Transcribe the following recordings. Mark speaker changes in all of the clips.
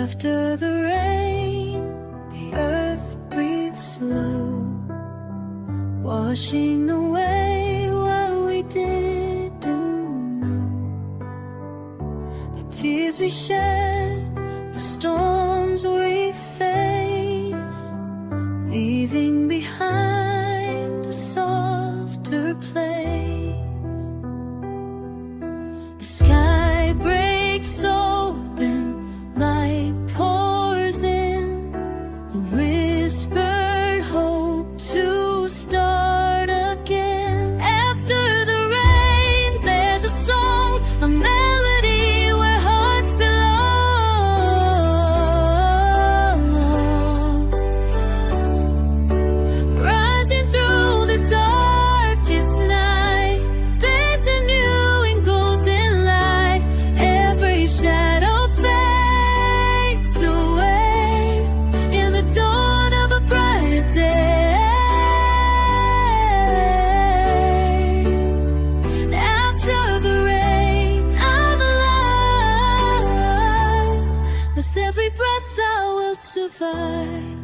Speaker 1: After the rain, the earth breathes slow, washing away what we didn't know. The tears we shed, the storms we face, leaving behind a softer place. The sky breaks open, light pours in, a whispered hope to start again. After the rain, there's a song, a melody where hearts belong. Rising through the darkest night, bathed anew in golden light. Every shadow fades away in the dawn of a brighter day. After the rain, I'm alive. With every breath I will survive.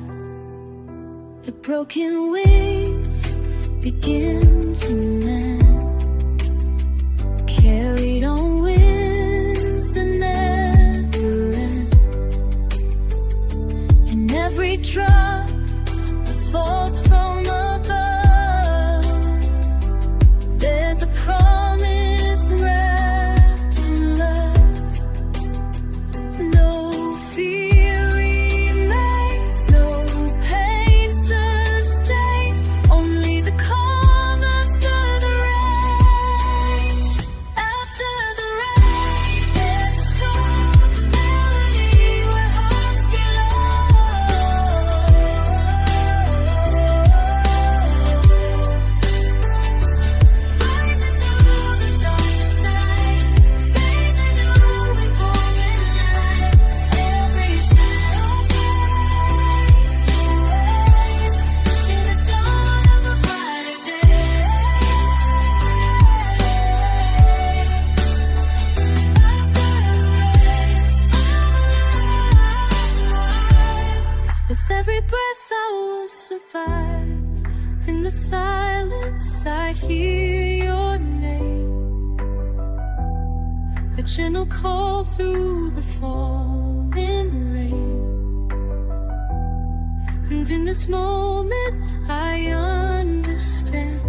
Speaker 1: The broken wings begin to mend, carried on winds that never end. And every drop that falls from above, there's a promise wrapped in love. No fear remains, no pain sustains, only the calm after the rain. After the rain, there's a song, a melody where hearts belong. Rising through the darkest night, bathed anew in golden light. Every shadow fades away in the dawn of a brighter day. After the rain, with every breath I will survive. In the silence I hear your name, a gentle call through the falling rain. And in this moment I understand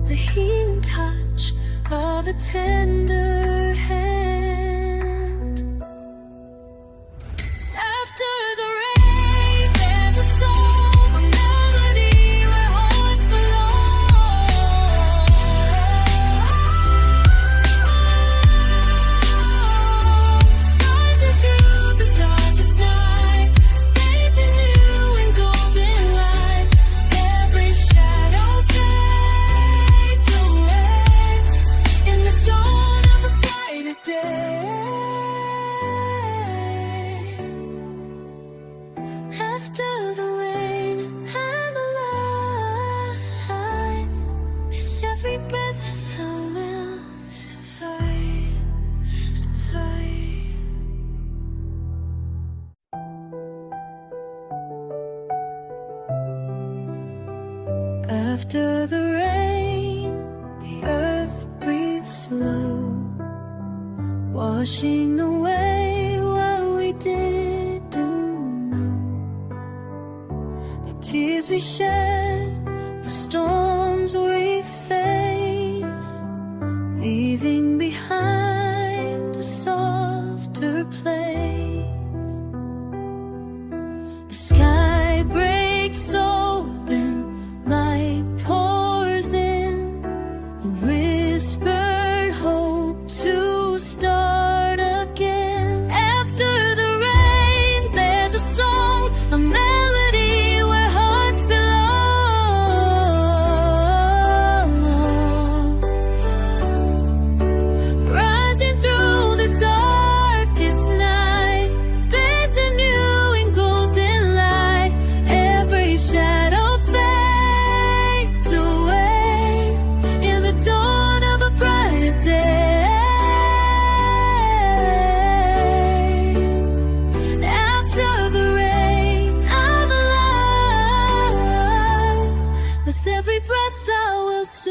Speaker 1: the healing touch of a tender hand. After the rain, there's a song, a melody where hearts belong. Rising through the darkest night, bathed anew in golden light. Every shadow fades away in the dawn of a brighter day. After the rain, I'm alive. With every breath I will survive. After the rain, the earth breathes slow, washing away what we didn't know. The tears we shed, the storms we face, leaving behind a softer place. The sky breaks open, light pours in, a whispered hope to start again. After the rain, there's a song, a melody where hearts belong.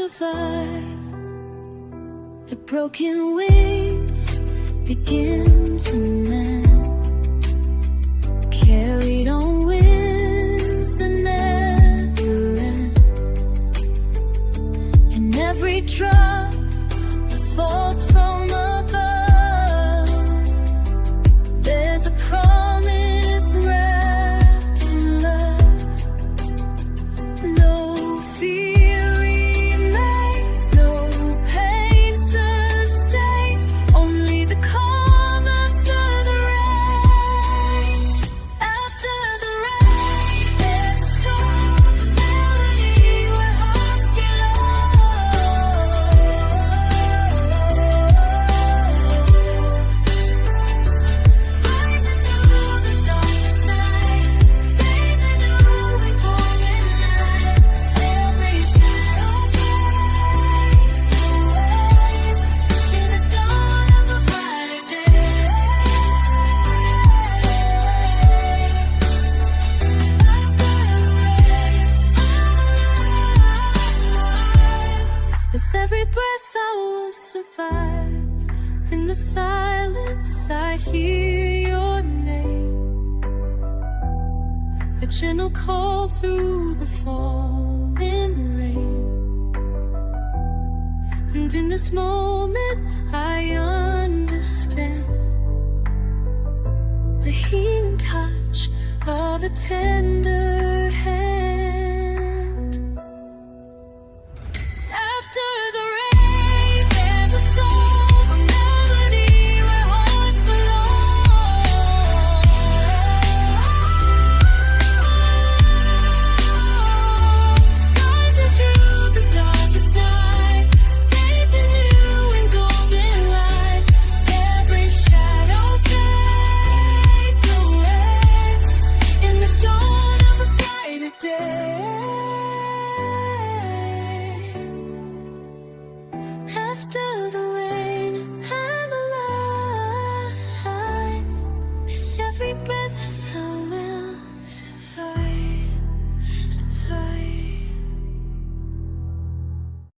Speaker 1: survive. The broken wings begin to mend, carried on winds that never end. And every drop that falls from above, there's a promise wrapped in love. No fear remains, no pain sustains, only the calm after the rain. After the rain, there's a soft melody where hearts belong. Rising through the darkest night, bathing new and golden light. Every shadow fades away in the dawn of a brighter day. After the rain, with every breath I will survive. In the silence I hear your name, a gentle call through the falling rain. And in this moment I understand the healing touch of a tender